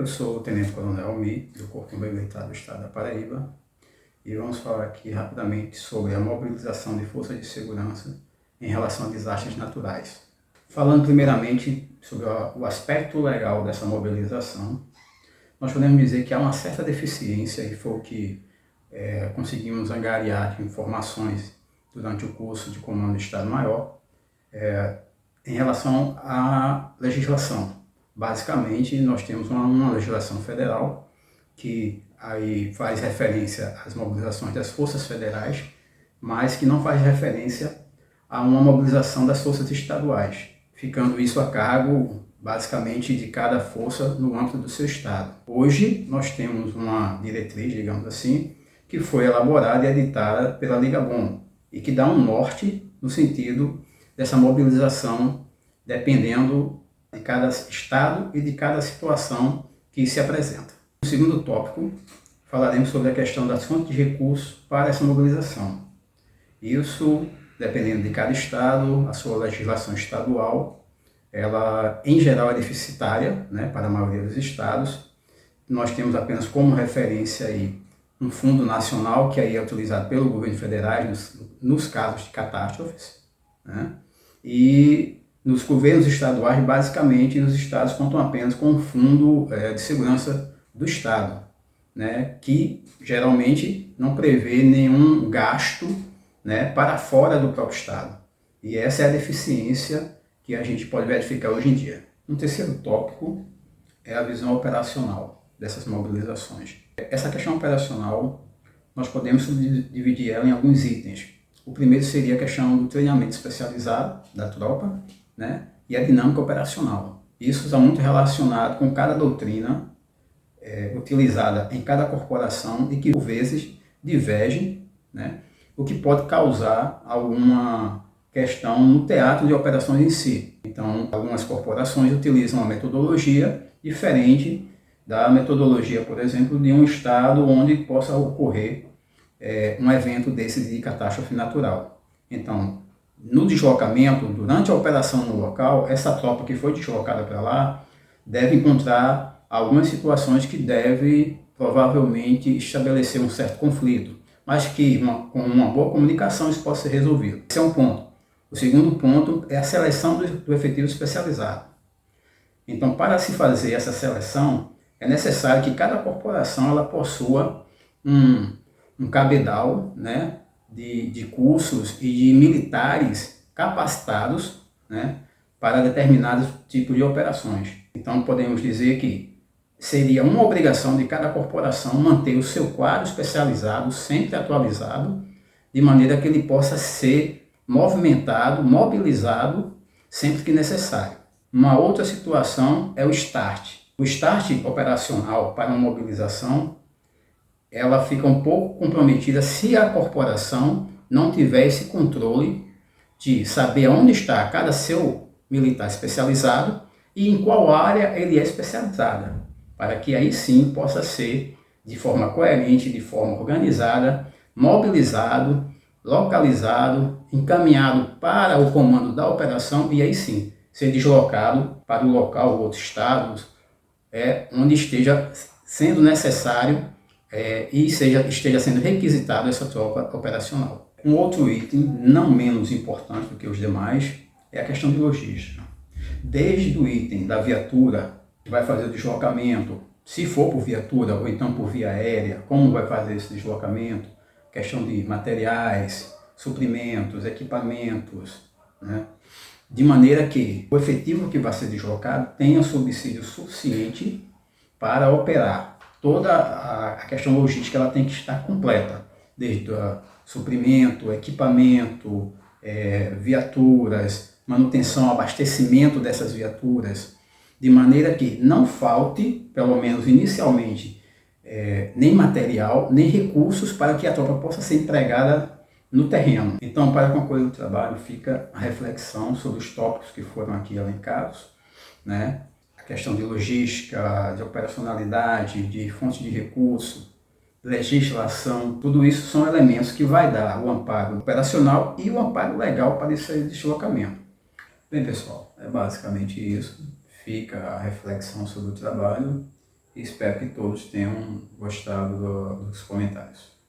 Eu sou o Tenente Coronel Almir, do Corpo Militar do Estado da Paraíba, e vamos falar aqui rapidamente sobre a mobilização de forças de segurança em relação a desastres naturais. Falando primeiramente sobre o aspecto legal dessa mobilização, nós podemos dizer que há uma certa deficiência, e foi o que conseguimos angariar de informações durante o curso de Comando de Estado-Maior, em relação à legislação. Basicamente, nós temos uma legislação federal que aí faz referência às mobilizações das forças federais, mas que não faz referência a uma mobilização das forças estaduais, ficando isso a cargo, basicamente, de cada força no âmbito do seu estado. Hoje, nós temos uma diretriz, digamos assim, que foi elaborada e editada pela Liga Bom, e que dá um norte no sentido dessa mobilização, dependendo de cada estado e de cada situação que se apresenta. No segundo tópico, falaremos sobre a questão das fontes de recursos para essa mobilização. Isso, dependendo de cada estado, a sua legislação estadual, ela em geral é deficitária, né, para a maioria dos estados. Nós temos apenas como referência aí um fundo nacional, que aí é utilizado pelo governo federal nos casos de catástrofes, né? E nos governos estaduais, basicamente, os estados contam apenas com um fundo de segurança do estado, né? Que geralmente não prevê nenhum gasto, né, para fora do próprio estado. E essa é a deficiência que a gente pode verificar hoje em dia. Um terceiro tópico é a visão operacional dessas mobilizações. Essa questão operacional, nós podemos dividir ela em alguns itens. O primeiro seria a questão do treinamento especializado da tropa, né, e a dinâmica operacional. Isso está muito relacionado com cada doutrina utilizada em cada corporação e que, por vezes, divergem, né, o que pode causar alguma questão no teatro de operações em si. Então, algumas corporações utilizam uma metodologia diferente da metodologia, por exemplo, de um estado onde possa ocorrer um evento desse de catástrofe natural. Então, no deslocamento, durante a operação no local, essa tropa que foi deslocada para lá deve encontrar algumas situações que deve provavelmente estabelecer um certo conflito, mas que com uma boa comunicação isso possa ser resolvido. Esse é um ponto. O segundo ponto é a seleção do efetivo especializado. Então, para se fazer essa seleção, é necessário que cada corporação ela possua um cabedal, né, de cursos e de militares capacitados, né, para determinados tipos de operações. Então, podemos dizer que seria uma obrigação de cada corporação manter o seu quadro especializado sempre atualizado, de maneira que ele possa ser movimentado, mobilizado, sempre que necessário. Uma outra situação é o start. O start operacional para uma mobilização, ela fica um pouco comprometida se a corporação não tiver esse controle de saber onde está cada seu militar especializado e em qual área ele é especializado, para que aí sim possa ser de forma coerente, de forma organizada, mobilizado, localizado, encaminhado para o comando da operação e aí sim ser deslocado para o local ou outros estados onde esteja sendo necessário e esteja sendo requisitado essa tropa operacional. Um outro item, não menos importante do que os demais, é a questão de logística. Desde o item da viatura, que vai fazer o deslocamento, se for por viatura ou então por via aérea, como vai fazer esse deslocamento, questão de materiais, suprimentos, equipamentos, né? De maneira que o efetivo que vai ser deslocado tenha subsídio suficiente para operar. Toda a questão logística ela tem que estar completa, desde suprimento, equipamento, viaturas, manutenção, abastecimento dessas viaturas, de maneira que não falte, pelo menos inicialmente, nem material, nem recursos para que a tropa possa ser empregada no terreno. Então, para concluir o trabalho, fica a reflexão sobre os tópicos que foram aqui elencados, né? A questão de logística, de operacionalidade, de fonte de recurso, legislação, tudo isso são elementos que vai dar o amparo operacional e o amparo legal para esse deslocamento. Bem, pessoal, é basicamente isso. Fica a reflexão sobre o trabalho e espero que todos tenham gostado dos comentários.